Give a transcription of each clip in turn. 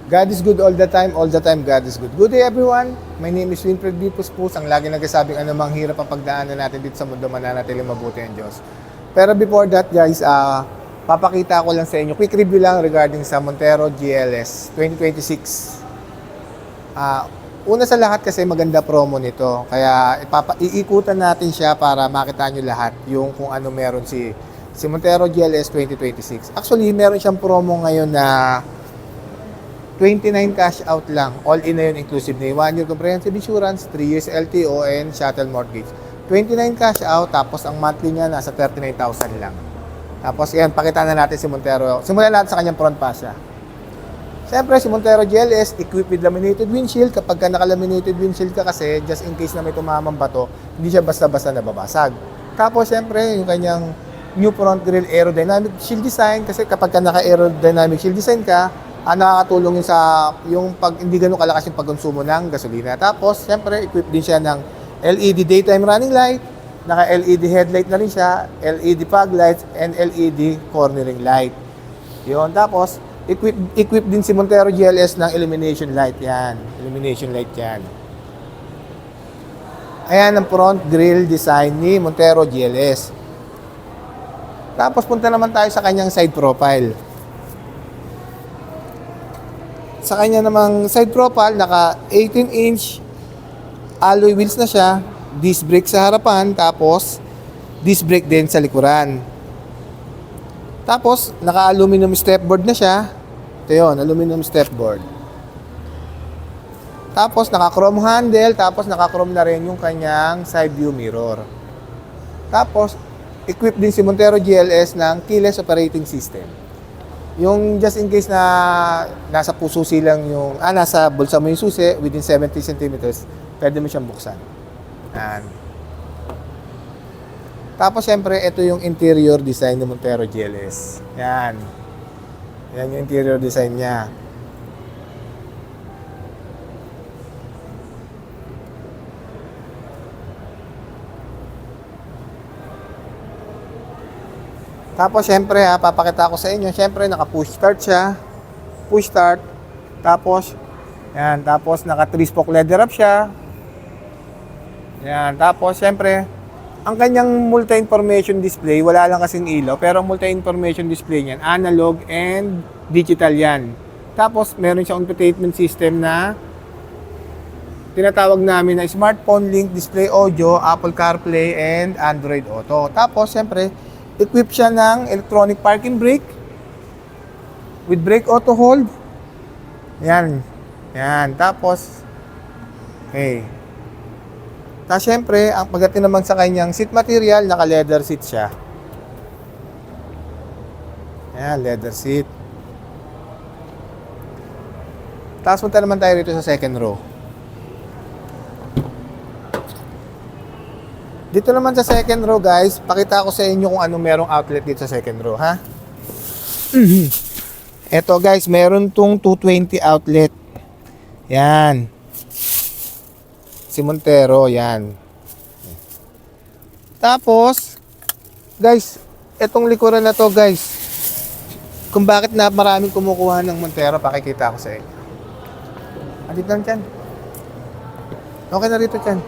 God is good all the time God is good. Good day everyone, my name is Winfred B. Puspus, ang lagi nagsasabing anumang hirap ang pagdaanan natin dito sa mundo, mananatiling mabuti ang Diyos. Pero before that guys, papakita ko lang sa inyo, quick review lang regarding sa Montero GLS 2026. Una sa lahat kasi maganda promo nito, kaya iikutan natin siya para makita nyo lahat yung kung ano meron si Montero GLS 2026. Actually, meron siyang promo ngayon na 29 cash out lang. All in na yun, inclusive na 1 year comprehensive insurance, 3 years LTO, and shuttle mortgage. 29 cash out, tapos ang monthly niya nasa 39,000 lang. Tapos yan, pakita na natin si Montero. Simulan natin sa kanyang front fascia. Siyempre, si Montero GLS, equipped with laminated windshield. Kapag ka naka-laminated windshield ka kasi, just in case na may tumamang bato, hindi siya basta-basta nababasag. Tapos, siyempre, yung kanyang new front grille aerodynamic shield design. Kasi kapag ka naka-aerodynamic shield design ka, nakakatulong yun sa yung pag hindi ganun kalakas yung pagkonsumo ng gasolina. Tapos, siyempre, equipped din siya ng LED daytime running light, naka-LED headlight na rin siya, LED fog lights, and LED cornering light. Yun. Tapos, equipped din si Montero GLS ng illumination light. Yan. Illumination light yan. Ayan ang front grille design ni Montero GLS. Tapos, punta naman tayo sa kanyang side profile. Sa kanya namang side profile, naka 18-inch alloy wheels na siya, disc brake sa harapan, tapos disc brake din sa likuran. Tapos, naka aluminum stepboard na siya. Ito yun, aluminum stepboard. Tapos, naka chrome handle, tapos naka chrome na rin yung kanyang side view mirror. Tapos, equipped din si Montero GLS ng keyless operating system. Yung just in case na nasa susi lang yung, nasa bulsa mo yung susi, within 70 centimeters, pwede mo siyang buksan. Yan. Tapos, syempre, ito yung interior design ng Montero GLS. Yan. Yan yung interior design niya. Tapos, syempre, papakita ko sa inyo. Syempre, naka-push start siya. Push start. Tapos, yan. Tapos, naka-3-spoke leather wrap siya. Yan. Tapos, syempre, ang kanyang multi-information display, wala lang kasing ilaw, pero multi-information display niyan, analog and digital yan. Tapos, meron siyang infotainment system na tinatawag namin na smartphone link display audio, Apple CarPlay, and Android Auto. Tapos, syempre, equipped siya ng electronic parking brake with brake auto hold. Yan. Yan. Tapos, okay. Tapos, syempre, ang pagdating naman sa kanyang seat material, naka-leather seat siya. Yan, leather seat. Tapos, punta naman tayo rito sa second row. Dito naman sa second row, guys, pakita ko sa inyo kung anong merong outlet dito sa second row, ha? Eto, guys, meron tong 220 outlet. Yan. Si Montero, yan. Tapos, guys, etong likuran na to, guys, kung bakit na maraming kumukuha ng Montero, pakikita ko sa inyo. Dito lang dyan. Okay na rito dyan.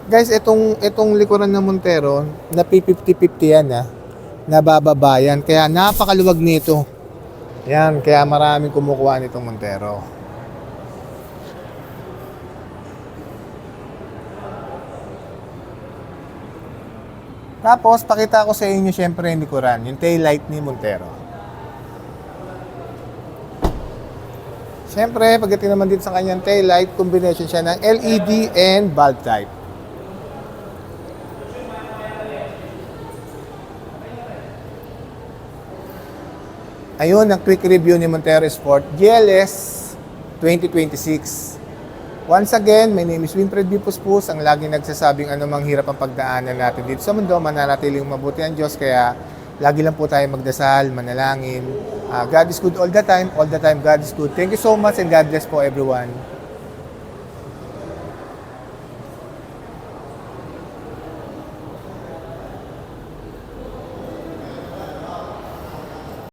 Guys, itong likuran ng Montero, na P50-50 yan, nabababa yan. Kaya napakaluwag nito. Yan, kaya maraming kumukuha nitong Montero. Tapos, pakita ko sa inyo syempre yung likuran, yung tail light ni Montero. Syempre, pagdating naman dito sa kanyang tail light, combination siya ng LED and bulb type. Ayun, ang quick review ni Montero Sport GLS 2026. Once again, my name is Winfred B. Puspus, ang laging nagsasabing anumang hirap ang pagdaanan natin dito sa mundo, mananatiling mabuti ang Diyos, kaya lagi lang po tayo magdasal, manalangin. God is good all the time God is good. Thank you so much and God bless po everyone.